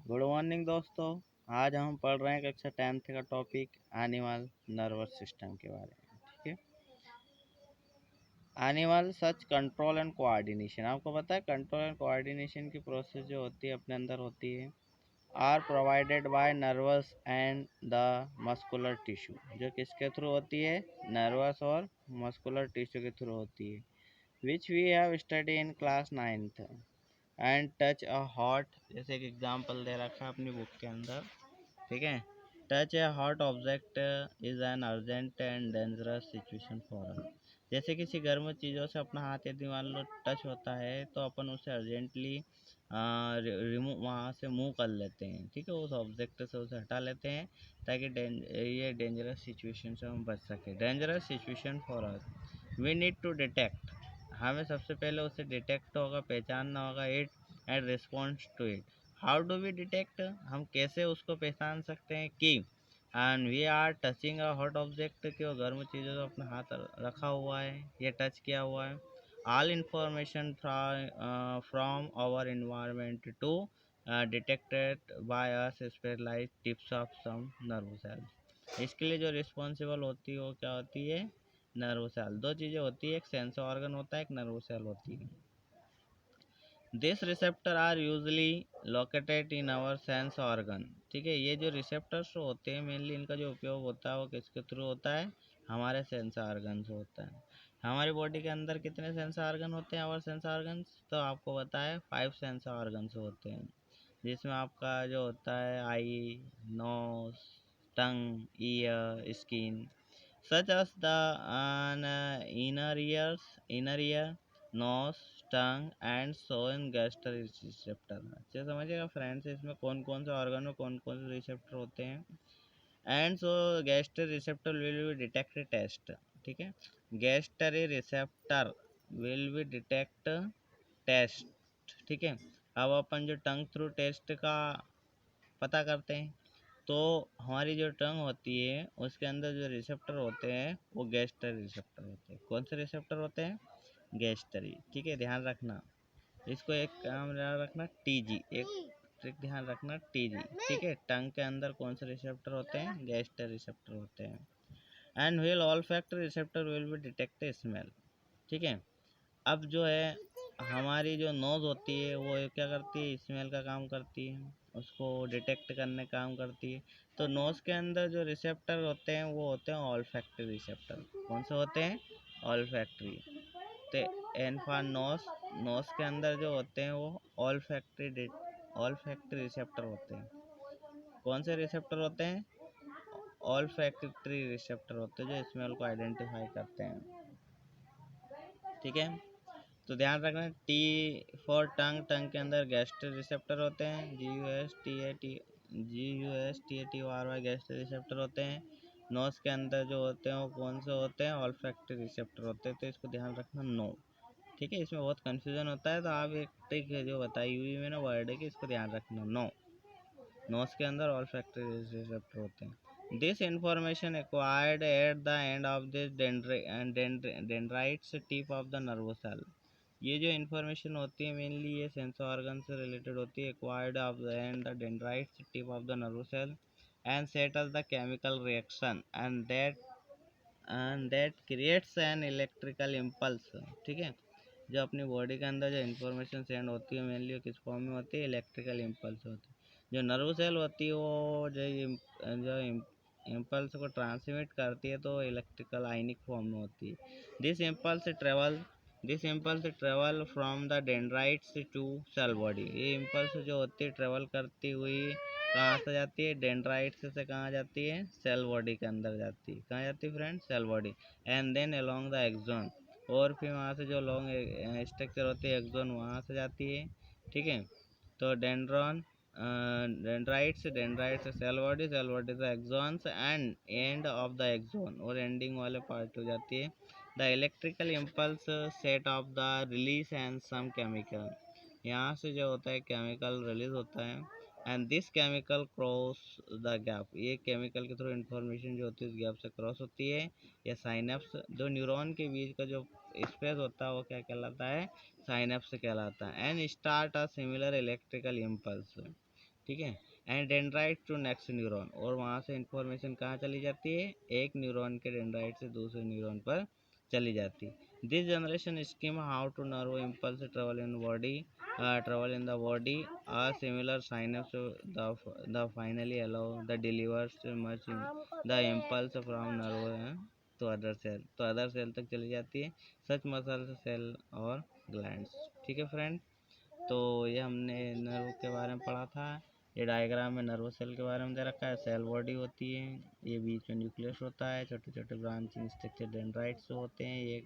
Good morning दोस्तों। आज हम पढ़ रहे हैं कक्षा 10th का टॉपिक एनिमल नर्वस सिस्टम के बारे में। ठीक है, animal such control and coordination. आपको पता है कंट्रोल एंड कोऑर्डिनेशन की प्रोसेस जो होती है अपने अंदर होती है are provided by nervous and the muscular tissue. जो किसके थ्रू होती है? नर्वस और मस्कुलर टिश्यू के थ्रू होती है, which we have study in class 9th। And touch a hot, जैसे एक एग्जाम्पल दे रखा है अपनी बुक के अंदर। ठीक है, touch A hot object is an urgent and dangerous situation for अस। जैसे किसी गर्म चीज़ों से अपना हाथ यदि मान लो टच होता है तो अपन उसे अर्जेंटली रिमूव वहाँ से मूव कर लेते हैं। ठीक है, उस ऑब्जेक्ट से उसे हटा लेते हैं ताकि ये डेंजरस सिचुएशन से हम बच सकें। Dangerous situation for us we need to detect, हमें सबसे पहले उसे डिटेक्ट होगा, पहचानना होगा it and response to it. How do we detect, हम कैसे उसको पहचान सकते हैं कि and we are touching a hot object, कि वो गर्म चीज़ों से अपना हाथ रखा हुआ है या टच किया हुआ है। All information from our environment to detected by us specialised tips of some nerve cells. इसके लिए जो रिस्पॉन्सिबल होती है वो क्या होती है? Nerve cell. दो चीज़ें होती है, एक सेंसर ऑर्गन होता है, एक नर्व सेल होती है। This receptor are usually located in our sense organ. ठीक है, ये जो रिसेप्टर्स होते हैं मेनली इनका जो उपयोग होता है वो किसके थ्रू होता है? हमारे सेंस ऑर्गन से होता है। हमारी बॉडी के अंदर कितने सेंस ऑर्गन होते हैं? आवर सेंस ऑर्गन्स तो आपको पता है 5 सेंस ऑर्गन्स होते हैं, जिसमें आपका जो होता है eye, nose, tongue, ear, skin, such as the inner ear, nose, tongue and so in gastroreceptor। अच्छे समझिएगा फ्रेंड्स, इसमें कौन कौन से ऑर्गन में कौन कौन से रिसेप्टर होते हैं। And so gustatory receptor will be detect taste. ठीक है, gustatory receptor will be detect taste. ठीक है, अब अपन जो टंग थ्रू टेस्ट का पता करते हैं तो हमारी जो टंग होती है उसके अंदर जो रिसेप्टर होते हैं वो गैस्ट्री रिसेप्टर होते हैं। कौन से रिसेप्टर होते हैं? गैस्ट्री। ठीक है, ध्यान रखना इसको, एक काम ध्यान रखना टीजी, एक ट्रिक ध्यान रखना टीजी। ठीक है, टंग के अंदर कौन से रिसेप्टर होते हैं? गैस्ट्री रिसेप्टर होते हैं। And wheel olfactory receptor will be detect smell. ठीक है, अब जो है हमारी जो नोज़ होती है वो क्या करती है? स्मेल का काम करती है, उसको डिटेक्ट करने का काम करती है। तो नोज़ के अंदर जो रिसेप्टर होते हैं वो होते हैं ऑल्फैक्टरी रिसेप्टर। कौन से होते हैं? ऑल्फैक्टरी। तो एन फॉर नोज़, नोज़ के अंदर जो होते हैं वो ऑल्फैक्टरी रिसेप्टर होते हैं। कौन से रिसेप्टर होते हैं? ऑल्फैक्टरी रिसेप्टर होते हैं जो स्मेल को आइडेंटिफाई करते हैं। ठीक है, तो ध्यान रखना टी फॉर टंग, टंग के अंदर गैस्ट्रिक रिसेप्टर होते हैं, GUSTATORY गैस्ट्रिक रिसेप्टर होते हैं। नोज के अंदर जो होते हैं वो कौन से होते हैं? ऑल्फैक्टरी रिसेप्टर होते हैं। तो इसको ध्यान रखना नो। ठीक है, इसमें बहुत कन्फ्यूजन होता है तो आप एक ट्रिक है जो बताई हुई मैंने वर्ड है कि इसको ध्यान रखना नो। नोज के अंदर ऑल्फैक्टरी रिसेप्टर होते हैं। This information acquired at the end of this dendrites tip of the nerve cell. ये जो इन्फॉर्मेशन होती है मेनली ये सेंसर ऑर्गन से रिलेटेड होती है। Acquired of the end the dendrites tip of the nerve cell and settle the chemical reaction and that creates an electrical impulse. ठीक है, जो अपनी बॉडी के अंदर जो इन्फॉर्मेशन सेंड होती है मेनली किस फॉर्म में होती है? इलेक्ट्रिकल इम्पल्स होती है। जो नर्व सेल होती है वो जो इम्पल्स को ट्रांसमिट करती है तो इलेक्ट्रिकल आयनिक फॉर्म में होती है। This impulse travel from the dendrites to cell body. ये इम्पल्स जो होती है ट्रेवल करती हुई कहाँ से जाती है? डेंड्राइट्स से कहाँ जाती है? सेल बॉडी के अंदर जाती है। कहाँ जाती है friend? Cell body. And then along the axon, और फिर वहाँ से जो लॉन्ग स्ट्रक्चर होती है एक्सोन वहाँ से जाती है। ठीक है, तो डेंड्राइट्स सेल बॉडी से axons and end of the axon, और एंडिंग वाले पार्ट हो जाती है the electrical impulse set of the release and some chemical. यहाँ से जो होता है केमिकल रिलीज होता है and this chemical cross the gap. ये केमिकल के थ्रू इंफॉर्मेशन जो होती है उस गैप से क्रॉस होती है। या साइनेप्स, जो न्यूरॉन के बीच का जो स्पेस होता है वो क्या कहलाता है? साइनेप्स कहलाता है। And start a similar electrical impulse. ठीक है। And dendrite to next neuron, और वहाँ से इंफॉर्मेशन कहाँ चली जाती है, एक न्यूरॉन के डेंड्राइट से दूसरे न्यूरॉन पर चली जाती है। This generation scheme how to nerve impulse travel in body, travel in the body, a similar synapse the finally allow the delivers much the impulse from nerve to other cell, तो other cell तक चली जाती है, सच muscle cell और glands. ठीक है friend, तो ये हमने नर्व के बारे में पढ़ा था। ये डायग्राम में नर्व सेल के बारे में दे रखा है। सेल बॉडी होती है, ये बीच में न्यूक्लियस होता है, छोटे छोटे ब्रांचिंग स्ट्रक्चर डेंड्राइट्स होते हैं, ये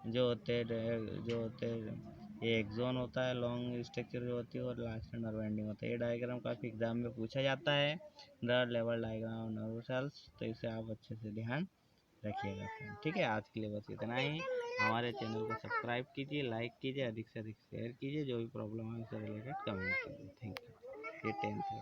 जो होते हैं ये एक्सोन होता है, लॉन्ग स्ट्रक्चर जो होती है, और लास्ट में नर्व एंडिंग होता है। ये डायग्राम काफ़ी एग्जाम में पूछा जाता है, blood level diagram of nerve cells, तो इसे आप अच्छे से ध्यान रखिएगा फ्रेंड। ठीक है, आज के लिए बस इतना ही। हमारे चैनल को सब्सक्राइब कीजिए, लाइक कीजिए, अधिक से अधिक शेयर कीजिए, जो भी प्रॉब्लम है उससे रिलेटेड कमेंट कीजिए। Thank you. ये 10th